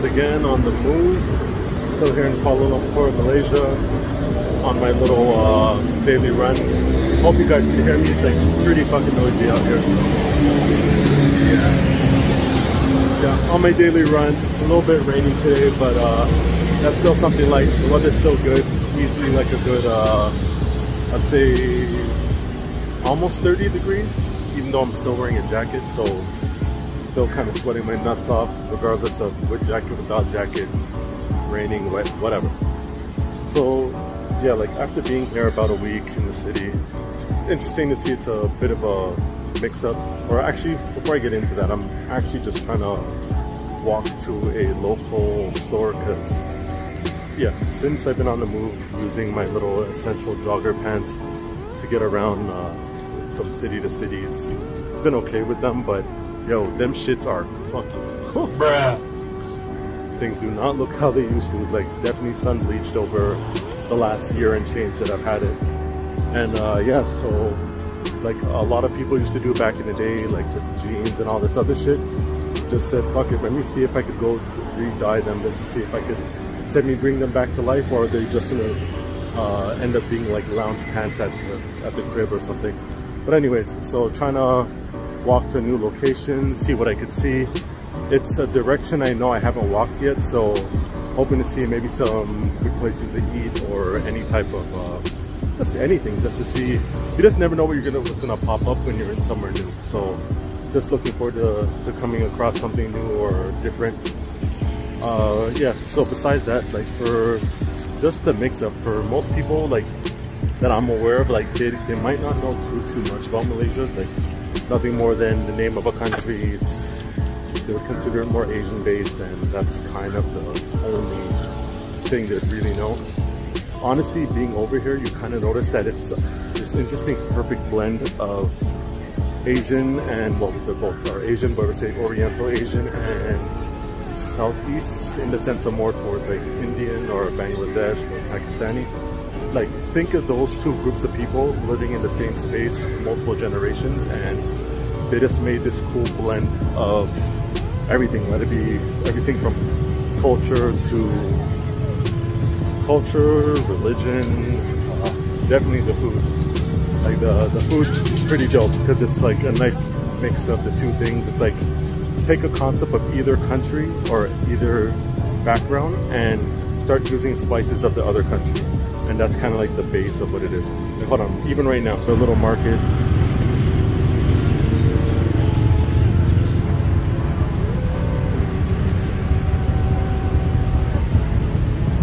once again on the move. Still here in Kuala Lumpur, Malaysia, on my little daily runs. Hope you guys can hear me. It's like pretty fucking noisy out here. Yeah, on my daily runs. A little bit rainy today, but that's still something like the weather's still good. Easily like a good, I'd say almost 30 degrees, even though I'm still wearing a jacket, so still kind of sweating my nuts off regardless of with jacket, without jacket, raining, wet, whatever. So yeah, like after being here about a week in the city, it's interesting to see it's a bit of a mix-up. Or actually, before I get into that, I'm actually just trying to walk to a local store because yeah, since I've been on the move using my little essential jogger pants to get around from city to city, it's been okay with them, but yo, them shits are fucking bruh. Things do not look how they used to. Like definitely sun bleached over the last year and change that I've had it. And yeah, so like a lot of people used to do back in the day, like with jeans and all this other shit, just said fuck it, let me see if I could go re-dye them just to see if I could bring them back to life, or are they just gonna end up being like lounge pants at the crib or something. But anyways, so trying to walk to a new location, see what I could see. It's a direction I know I haven't walked yet, so hoping to see maybe some good places to eat or any type of just anything, just to see. You just never know what's gonna pop up when you're in somewhere new. So just looking forward to coming across something new or different. Yeah, so besides that, like for just the mix-up, for most people like that I'm aware of, like they might not know too much about Malaysia. Like nothing more than the name of a country. They would consider it more Asian based, and that's kind of the only thing they really know. Honestly, being over here, you kind of notice that it's this interesting perfect blend of Asian and, well, they both are Asian, but we're saying Oriental Asian and Southeast, in the sense of more towards like Indian or Bangladesh or Pakistani. Like think of those two groups of people living in the same space, multiple generations, and they just made this cool blend of everything. Let it be everything from culture to religion, definitely the food. Like the food's pretty dope because it's like a nice mix of the two things. It's like take a concept of either country or either background and start using spices of the other country, and that's kind of like the base of what it is. Like, hold on, even right now, the little market.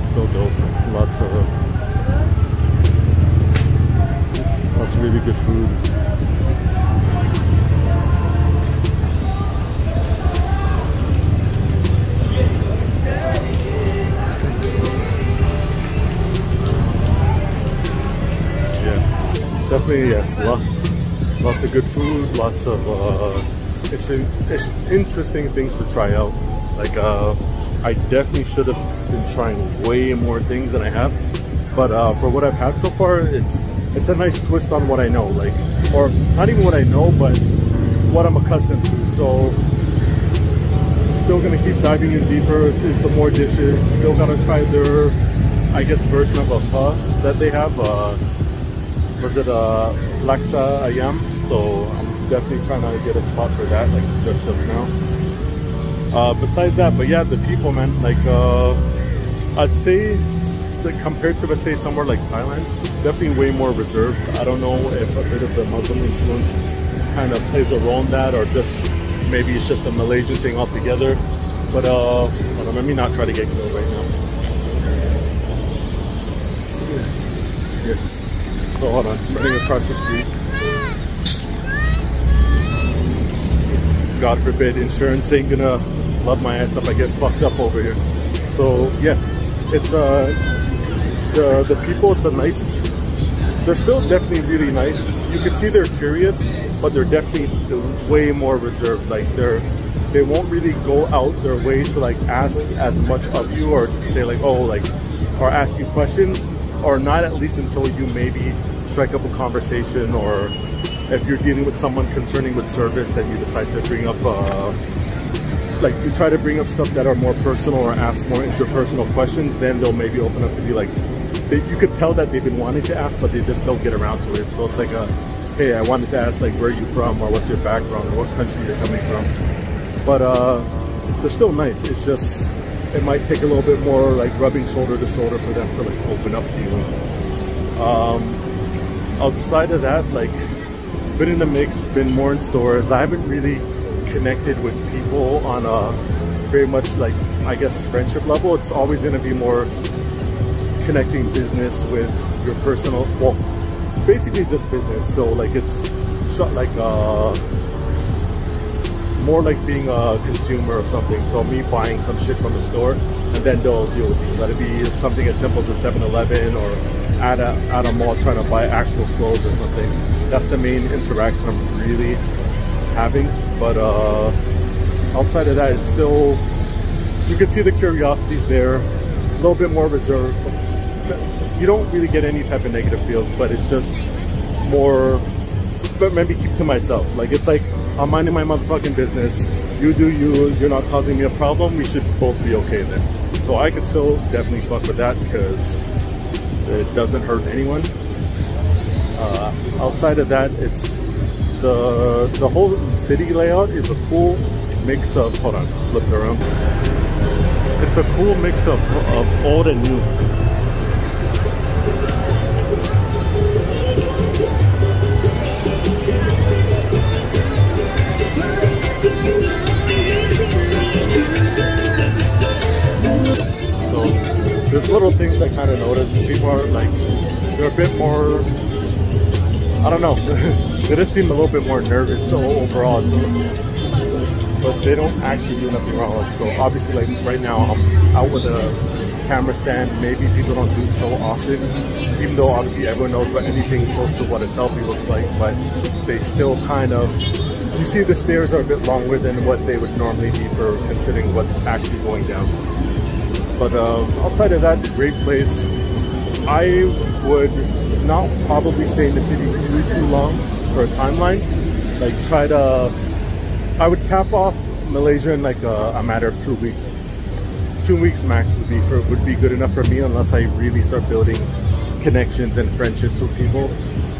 Still dope. Lots of really good food. Definitely, yeah. Lots of good food, lots of interesting things to try out. Like I definitely should have been trying way more things than I have, but for what I've had so far, it's a nice twist on what I know, like, or not even what I know, but what I'm accustomed to. So still gonna keep diving in deeper into more dishes. Still gotta try their, I guess, version of a pho that they have. Was it laksa ayam? So I'm definitely trying to get a spot for that, like just now. Besides that, but yeah, the people, man, like I'd say like, compared to, let's say, somewhere like Thailand, definitely way more reserved. I don't know if a bit of the Muslim influence kind of plays a role in that, or just maybe it's just a Malaysian thing altogether. But hold on, let me not try to get killed right now. Here. So hold on, running across the street. God forbid, insurance ain't gonna love my ass if I get fucked up over here. So yeah, it's the people, it's a nice, they're still definitely really nice. You can see they're curious, but they're definitely way more reserved. Like they won't really go out their way to like ask as much of you, or say like, oh, like, or ask you questions, or not, at least until you maybe strike up a conversation, or if you're dealing with someone concerning with service and you decide to bring up like you try to bring up stuff that are more personal or ask more interpersonal questions, then they'll maybe open up to be like, you could tell that they've been wanting to ask, but they just don't get around to it. So it's like a, hey, I wanted to ask like where are you from, or what's your background, or what country you're coming from. But they're still nice. It's just, it might take a little bit more like rubbing shoulder to shoulder for them to like open up to you. Outside of that, like, been in the mix, been more in stores. I haven't really connected with people on a very much like, I guess, friendship level. It's always going to be more connecting business with your personal, well, basically just business. So like it's like more like being a consumer of something. So me buying some shit from the store, and then they'll deal with you. Let it be something as simple as a 7-Eleven, or at a mall trying to buy actual clothes or something. That's the main interaction I'm really having. But outside of that, it's still, you can see the curiosity's there, a little bit more reserved. You don't really get any type of negative feels, but it's just more, but maybe keep to myself. Like, it's like, I'm minding my motherfucking business. You do you, you're not causing me a problem. We should both be okay then. So I could still definitely fuck with that because it doesn't hurt anyone. Outside of that, it's the whole city layout is a cool mix of, hold on, flip it around. It's a cool mix of old and new. So there's little things I kind of notice. People are like, they're a bit more, I don't know, they just seem a little bit more nervous. So overall, but they don't actually do nothing wrong. So obviously, like right now, I'm out with a camera stand. Maybe people don't do it so often, even though obviously everyone knows what anything close to what a selfie looks like, but they still kind of, you see the stairs are a bit longer than what they would normally be for considering what's actually going down. But outside of that, great place. I would not probably stay in the city too long for a timeline. Like I would cap off Malaysia in like a matter of 2 weeks. 2 weeks max would be good enough for me, unless I really start building connections and friendships with people.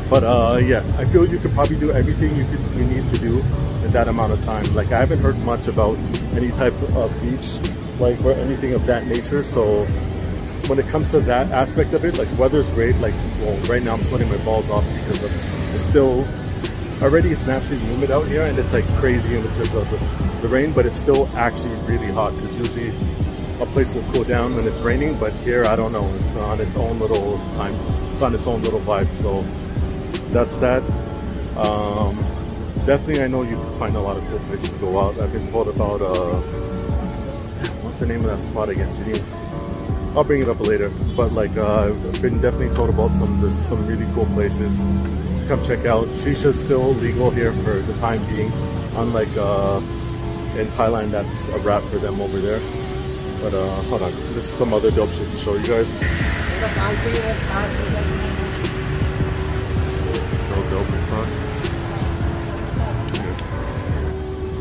But yeah, I feel you could probably do everything you need to do in that amount of time. Like, I haven't heard much about any type of beach, like, or anything of that nature. So when it comes to that aspect of it, like, weather's great. Like, well, right now I'm sweating my balls off because it's still, already it's naturally humid out here, and it's like crazy because of the rain, but it's still actually really hot, because usually a place will cool down when it's raining, but here, I don't know, it's on its own little time, it's on its own little vibe. So that's that. Definitely, I know you can find a lot of cool places to go out. I've been told about what's the name of that spot again, Janine? I'll bring it up later. But like, I've been definitely told about there's some really cool places to come check out. Shisha's still legal here for the time being, unlike in Thailand, that's a wrap for them over there. But hold on, this is some other dope shit to show you guys. So dope, it's not.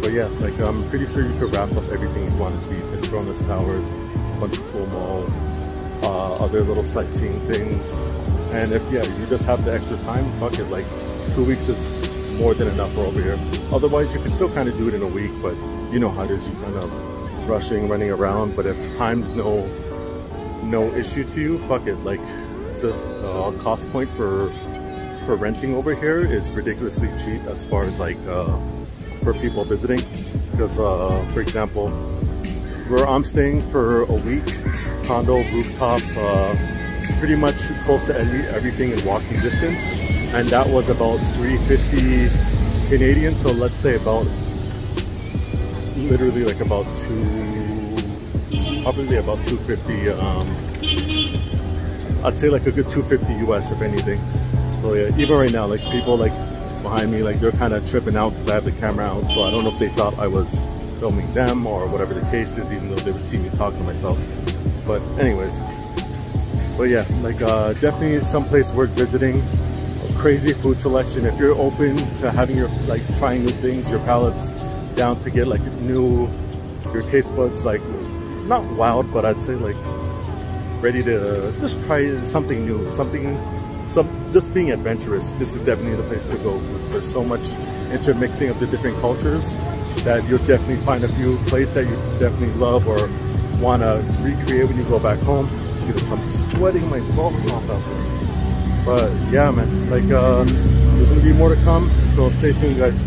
But yeah, like, I'm pretty sure you could wrap up everything you want to see. Petronas Towers, a bunch of cool malls, other little sightseeing things. And if, yeah, you just have the extra time, fuck it, like 2 weeks is more than enough for over here. Otherwise, you can still kind of do it in a week, but you know how it is, you kind of rushing, running around. But if time's no issue to you, fuck it. Like, the cost point for renting over here is ridiculously cheap as far as like for people visiting. Because for example, where I'm staying for a week, condo, rooftop, pretty much close to everything in walking distance, and that was about 350 Canadian. So let's say about, literally like about probably about 250, I'd say like a good 250 US if anything. So yeah, even right now, like, people like behind me, like, they're kind of tripping out because I have the camera out. So I don't know if they thought I was filming them or whatever the case is, even though they would see me talk to myself. But anyways, but yeah, like, definitely someplace worth visiting. Crazy food selection. If you're open to having your, like, trying new things, your palate's down to get like new your taste buds like not wild, but I'd say like ready to just try something new, just being adventurous. This is definitely the place to go because there's so much intermixing of the different cultures that you'll definitely find a few plates that you definitely love or want to recreate when you go back home. I'm sweating my balls off out there. But yeah, man, like there's gonna be more to come, so stay tuned, guys.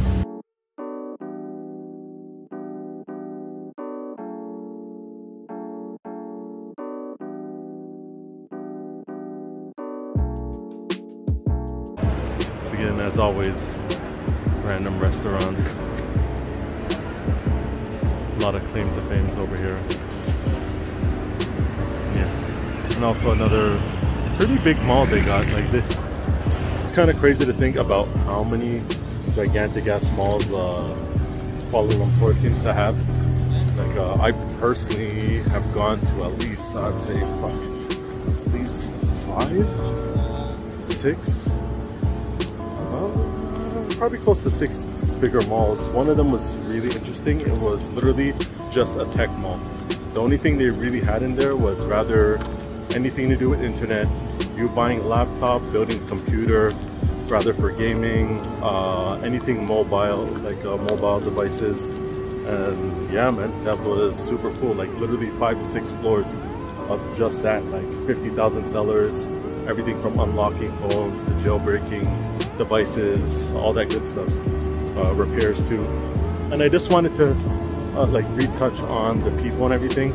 Again, as always, random restaurants. A lot of claim to fames over here. Yeah, and also another pretty big mall they got. Like this, it's kind of crazy to think about how many gigantic ass malls Kuala Lumpur seems to have. Like I personally have gone to at least, I'd say, at least 5, 6. Probably close to 6 bigger malls. One of them was really interesting. It was literally just a tech mall. The only thing they really had in there was rather anything to do with internet. You buying a laptop, building a computer, rather for gaming, anything mobile, like mobile devices. And yeah, man, that was super cool. Like literally 5 to 6 floors of just that, like 50,000 sellers, everything from unlocking phones to jailbreaking devices, all that good stuff, repairs too. And I just wanted to like retouch on the people and everything.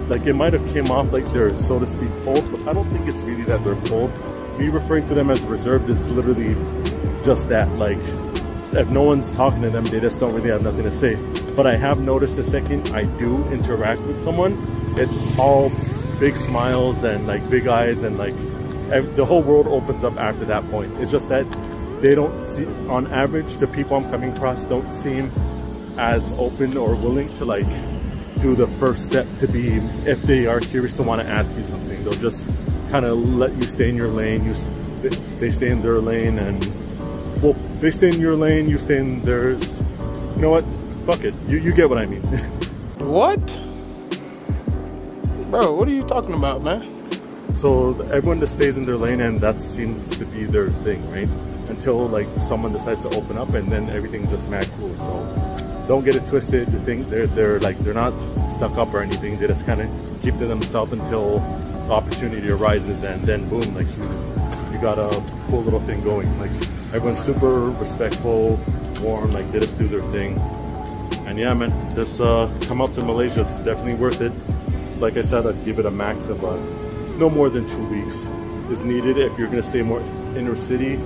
Like it might have came off like they're, so to speak, cold, but I don't think it's really that they're cold. Me referring to them as reserved is literally just that. Like if no one's talking to them, they just don't really have nothing to say. But I have noticed the second I do interact with someone, it's all big smiles and like big eyes, and like the whole world opens up after that point. It's just that they don't see, on average, the people I'm coming across don't seem as open or willing to like do the first step to be, if they are curious to want to ask you something, they'll just kind of let you stay in your lane. They stay in their lane, and well, they stay in your lane, you stay in theirs. You know what? Fuck it. You get what I mean. What? Bro, what are you talking about, man? So everyone just stays in their lane, and that seems to be their thing, right? Until like someone decides to open up, and then everything's just mad cool. So don't get it twisted to think they're not stuck up or anything. They just kind of keep to themselves until the opportunity arises, and then boom, like you got a cool little thing going. Like everyone's super respectful, warm, like they just do their thing. And yeah, man, just come out to Malaysia. It's definitely worth it. Like I said, I'd give it a max of no more than 2 weeks is needed if you're gonna stay more inner city.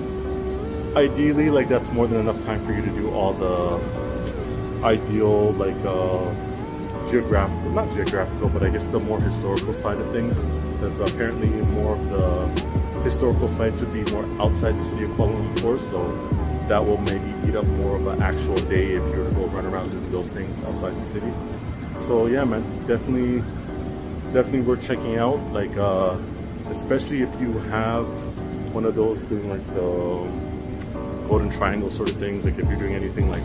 Ideally, like that's more than enough time for you to do all the ideal, like geographical, not geographical, but I guess the more historical side of things. Because apparently more of the historical sites would be more outside the city of Kuala Lumpur, so that will maybe eat up more of an actual day if you were to go run around doing those things outside the city. So yeah, man, definitely worth checking out. Like especially if you have one of those doing like the Golden Triangle sort of things, like if you're doing anything like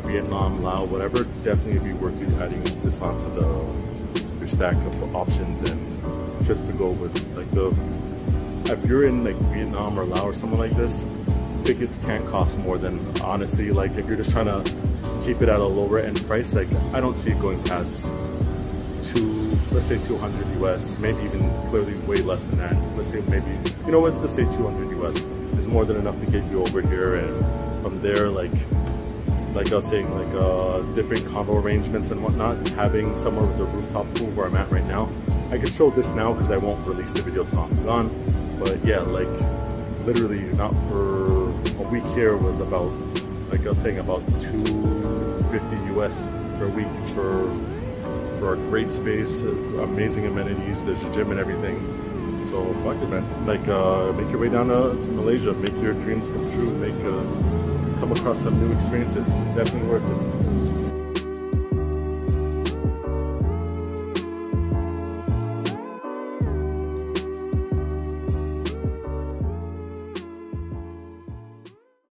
Vietnam, Laos, whatever, definitely it'd be worth you adding this onto your stack of options and trips to go with. Like if you're in like Vietnam or Laos or something like this, tickets can't cost more than, honestly, like if you're just trying to keep it at a lower end price, like I don't see it going past let's say 200 US, maybe even clearly way less than that. Let's say maybe, you know what, let's say 200 US is more than enough to get you over here. And from there, like I was saying, like different condo arrangements and whatnot, having somewhere with a rooftop pool where I'm at right now. I can show this now because I won't release the video till I'm gone. But yeah, like literally not for a week here was about, like I was saying, about 250 US per week for a great space, amazing amenities, there's a gym and everything. So fuck it, man. Like make your way down to Malaysia, make your dreams come true, come across some new experiences. Definitely worth it.